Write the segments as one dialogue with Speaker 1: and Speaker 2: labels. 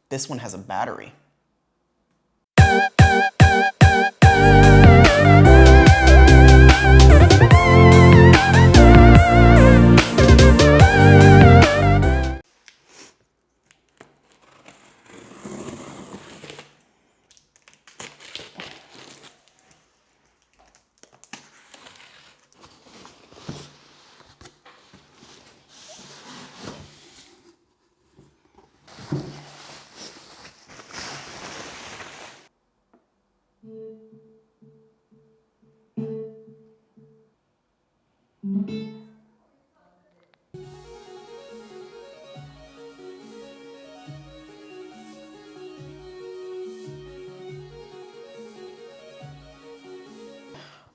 Speaker 1: This one has a battery.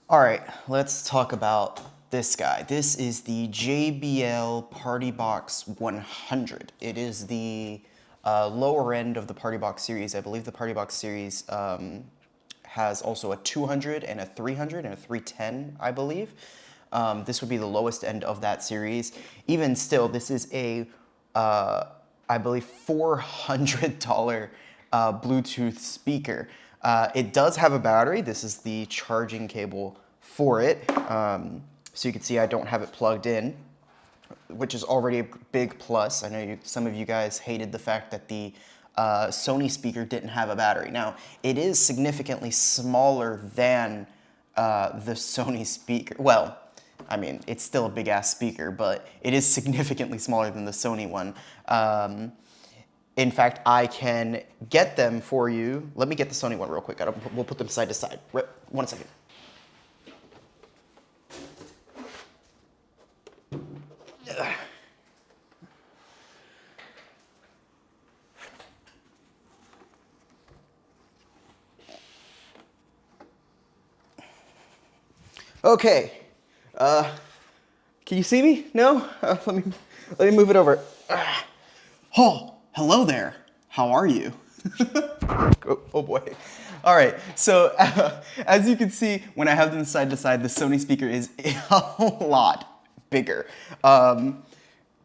Speaker 1: All right, let's talk about this guy. This is the JBL Partybox 100. It is the lower end of the Partybox series. I believe the Partybox series has also a 200 and a 300 and a 310, I believe. This would be the lowest end of that series. Even still, this is a, I believe, $400 Bluetooth speaker. It does have a battery. This is the charging cable for it. So you can see I don't have it plugged in, which is already a big plus. I know some of you guys hated the fact that the Sony speaker didn't have a battery. Now, it is significantly smaller than the Sony speaker. Well, I mean, it's still a big ass speaker, but it is significantly smaller than the Sony one. In fact, I can get them for you. Let me get the Sony one real quick. We'll put them side to side. 1 second. Okay. Can you see me? No? Let me move it over. Oh, hello there. How are you? Oh boy. All right, so as you can see, when I have them side to side, the Sony speaker is a lot bigger. And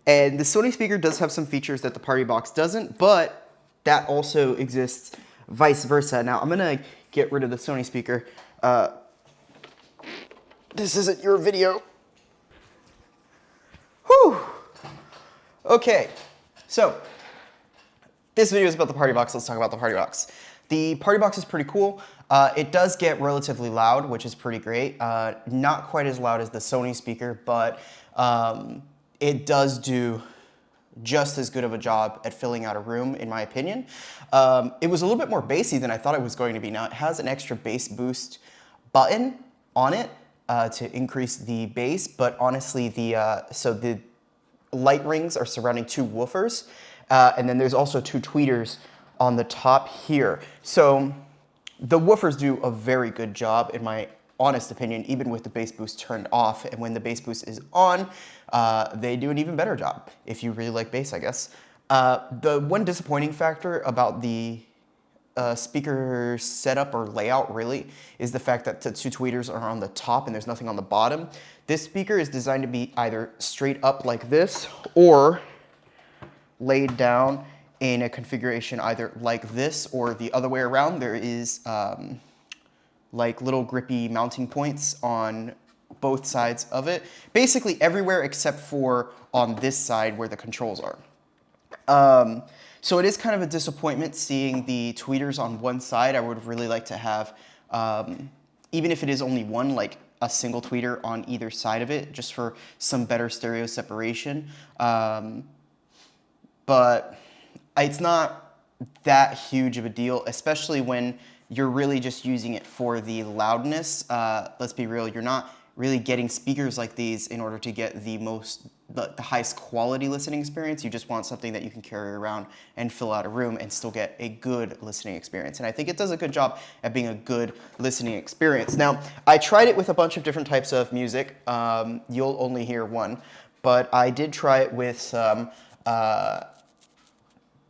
Speaker 1: the Sony speaker does have some features that the Partybox doesn't, but that also exists vice versa. Now, I'm gonna get rid of the Sony speaker. This isn't your video. Whew. Okay, so this video is about the Partybox. Let's talk about the Partybox. The Partybox is pretty cool. It does get relatively loud, which is pretty great. Not quite as loud as the Sony speaker, but it does do just as good of a job at filling out a room, in my opinion. It was a little bit more bassy than I thought it was going to be. Now, it has an extra bass boost button on it to increase the bass, but honestly, so the light rings are surrounding 2 woofers, and then there's also 2 tweeters on the top here. So the woofers do a very good job, in my honest opinion, even with the bass boost turned off. And when the bass boost is on, they do an even better job, if you really like bass, I guess. The one disappointing factor about the speaker setup or layout really is the fact that the 2 tweeters are on the top and there's nothing on the bottom. This speaker is designed to be either straight up like this or laid down in a configuration either like this or the other way around. There is like little grippy mounting points on both sides of it. Basically everywhere except for on this side where the controls are. So it is kind of a disappointment seeing the tweeters on one side. I would really like to have, even if it is only one, like a single tweeter on either side of it, just for some better stereo separation. But it's not that huge of a deal, especially when you're really just using it for the loudness. Let's be real, you're not really getting speakers like these in order to get the highest quality listening experience. You just want something that you can carry around and fill out a room and still get a good listening experience. And I think it does a good job at being a good listening experience. Now, I tried it with a bunch of different types of music. You'll only hear one, but I did try it with some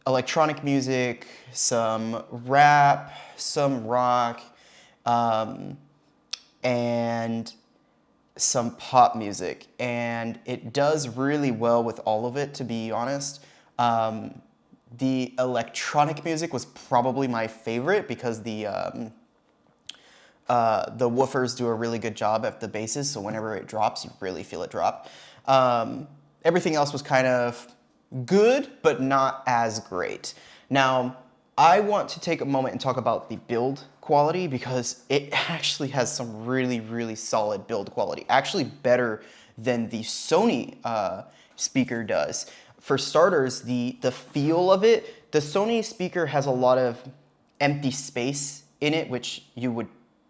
Speaker 1: electronic music, some rap, some rock, and some pop music, and it does really well with all of it, to be honest. The electronic music was probably my favorite because the woofers do a really good job at the basses, so whenever it drops, you really feel it drop. Everything else was kind of good, but not as great. Now, I want to take a moment and talk about the build quality because it actually has some really, really solid build quality. Actually better than the Sony speaker does. For starters, the feel of it, the Sony speaker has a lot of empty space in it, which you would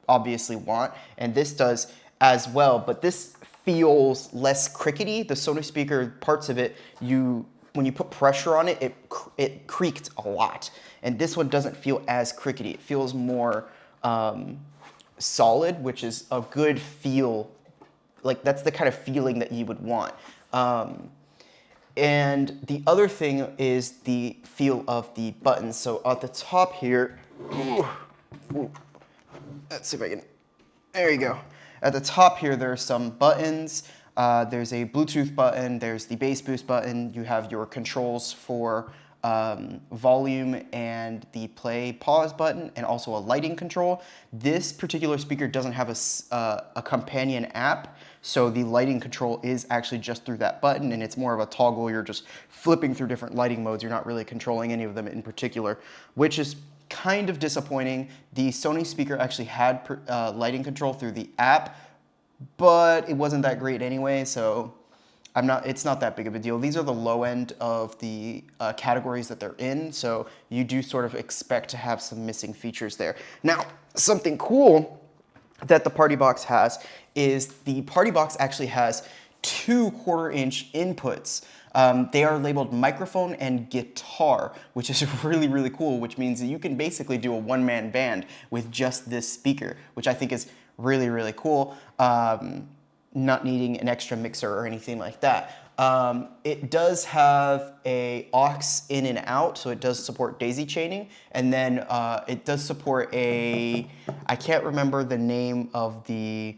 Speaker 1: obviously want, and this does as well, but this feels less crickety. The Sony speaker, parts of it, when you put pressure on it, it creaked a lot, and this one doesn't feel as crickety. It feels more solid, which is a good feel. Like, that's the kind of feeling that you would want. And the other thing is the feel of the buttons. So at the top here, let's see if I can, there you go. At the top here, there are some buttons. There's a Bluetooth button, there's the bass boost button, you have your controls for volume and the play pause button, and also a lighting control. This particular speaker doesn't have a companion app, so the lighting control is actually just through that button, and it's more of a toggle. You're just flipping through different lighting modes. You're not really controlling any of them in particular, which is kind of disappointing. The Sony speaker actually had lighting control through the app, but it wasn't that great anyway, so it's not that big of a deal. These are the low end of the categories that they're in, so you do sort of expect to have some missing features there. Now, something cool that the Partybox has is the Partybox actually has 2 1/4-inch inputs. They are labeled microphone and guitar, which is really, really cool, which means that you can basically do a one-man band with just this speaker, which I think is really, really cool. Not needing an extra mixer or anything like that. It does have a aux in and out, so it does support daisy chaining, and then it does support I can't remember the name of the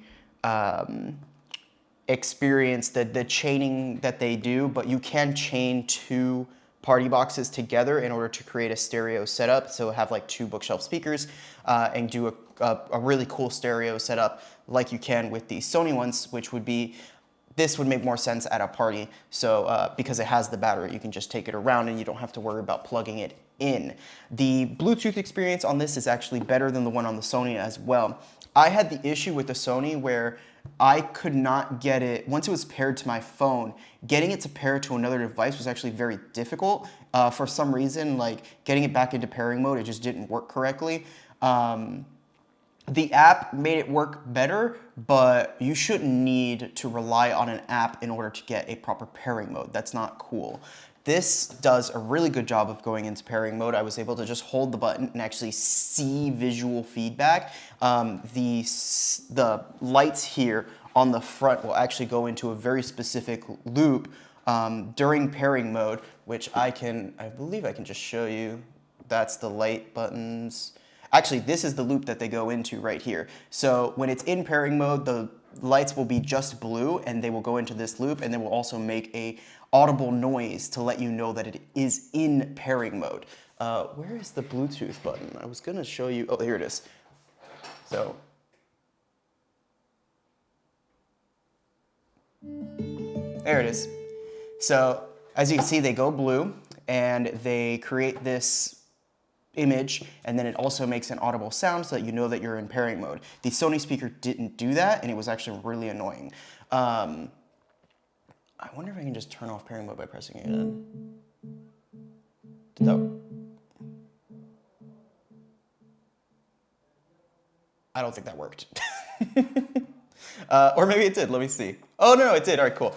Speaker 1: experience, the chaining that they do, but you can chain 2 party boxes together in order to create a stereo setup. So have like 2 bookshelf speakers and do a really cool stereo setup like you can with the Sony ones, which would be, this would make more sense at a party. So because it has the battery, you can just take it around and you don't have to worry about plugging it in. The Bluetooth experience on this is actually better than the one on the Sony as well. I had the issue with the Sony where I could not get it, once it was paired to my phone, getting it to pair to another device was actually very difficult. For some reason, like getting it back into pairing mode, it just didn't work correctly. The app made it work better, but you shouldn't need to rely on an app in order to get a proper pairing mode. That's not cool. This does a really good job of going into pairing mode. I was able to just hold the button and actually see visual feedback. The lights here on the front will actually go into a very specific loop during pairing mode, which I believe I can just show you. That's the light buttons. Actually, this is the loop that they go into right here. So when it's in pairing mode, the lights will be just blue and they will go into this loop, and they will also make a audible noise to let you know that it is in pairing mode. Where is the Bluetooth button? I was gonna show you, oh, here it is. So, there it is. So, as you can see, they go blue and they create this image, and then it also makes an audible sound so that you know that you're in pairing mode. The Sony speaker didn't do that, and it was actually really annoying. I wonder if I can just turn off pairing mode by pressing it in. I don't think that worked. Or maybe it did, let me see. Oh, no, it did, all right, cool.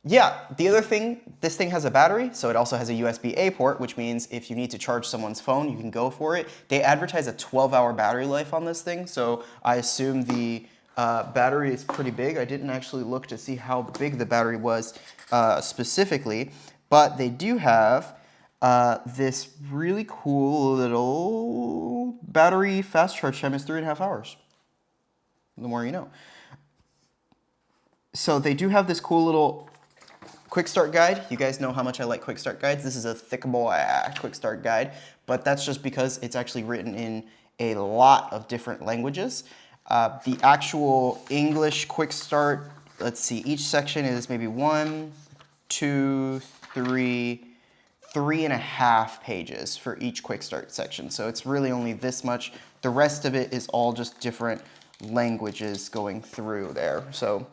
Speaker 1: Yeah, the other thing, this thing has a battery, so it also has a USB-A port, which means if you need to charge someone's phone, you can go for it. They advertise a 12-hour battery life on this thing, so I assume the battery is pretty big. I didn't actually look to see how big the battery was specifically, but they do have this really cool little battery fast charge time is 3.5 hours. The more you know. So they do have this cool little quick start guide. You guys know how much I like quick start guides. This is a thick boy quick start guide, but that's just because it's actually written in a lot of different languages. The actual English quick start, let's see, each section is maybe 1, 2, 3, 3.5 pages for each quick start section. So it's really only this much. The rest of it is all just different languages going through there. So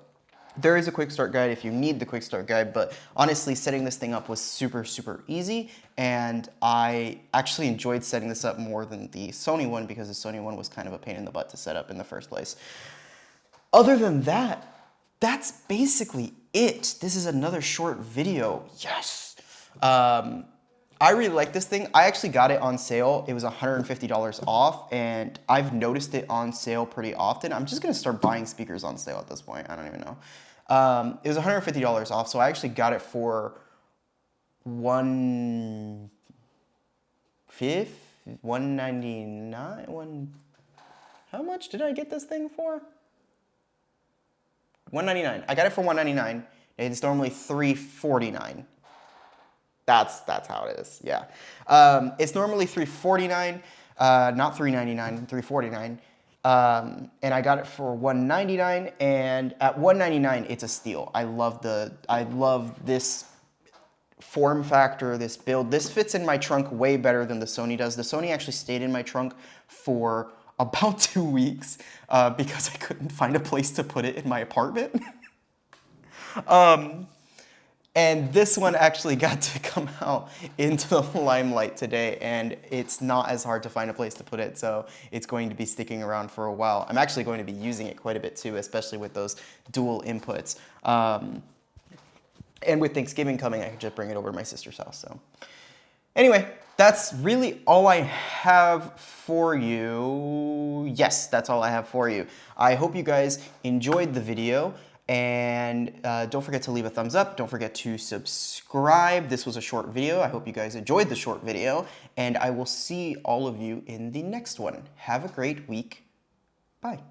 Speaker 1: there is a quick start guide if you need the quick start guide, but honestly, setting this thing up was super, super easy, and I actually enjoyed setting this up more than the Sony one because the Sony one was kind of a pain in the butt to set up in the first place. Other than that, that's basically it. This is another short video. Yes! I really like this thing. I actually got it on sale. It was $150 off, and I've noticed it on sale pretty often. I'm just gonna start buying speakers on sale at this point. I don't even know. It was $150 off, so I actually got it for $199. How much did I get this thing for? $199. I got it for $199. It's normally $349. That's how it is, yeah. It's normally $349, not $399, $349. And I got it for $199, and at $199, it's a steal. I love this form factor, this build. This fits in my trunk way better than the Sony does. The Sony actually stayed in my trunk for about 2 weeks because I couldn't find a place to put it in my apartment. And this one actually got to come out into the limelight today, and it's not as hard to find a place to put it, so it's going to be sticking around for a while. I'm actually going to be using it quite a bit too, especially with those dual inputs. And with Thanksgiving coming, I can just bring it over to my sister's house. So anyway, that's really all I have for you. Yes, that's all I have for you. I hope you guys enjoyed the video. And don't forget to leave a thumbs up. Don't forget to subscribe. This was a short video. I hope you guys enjoyed the short video. And I will see all of you in the next one. Have a great week. Bye.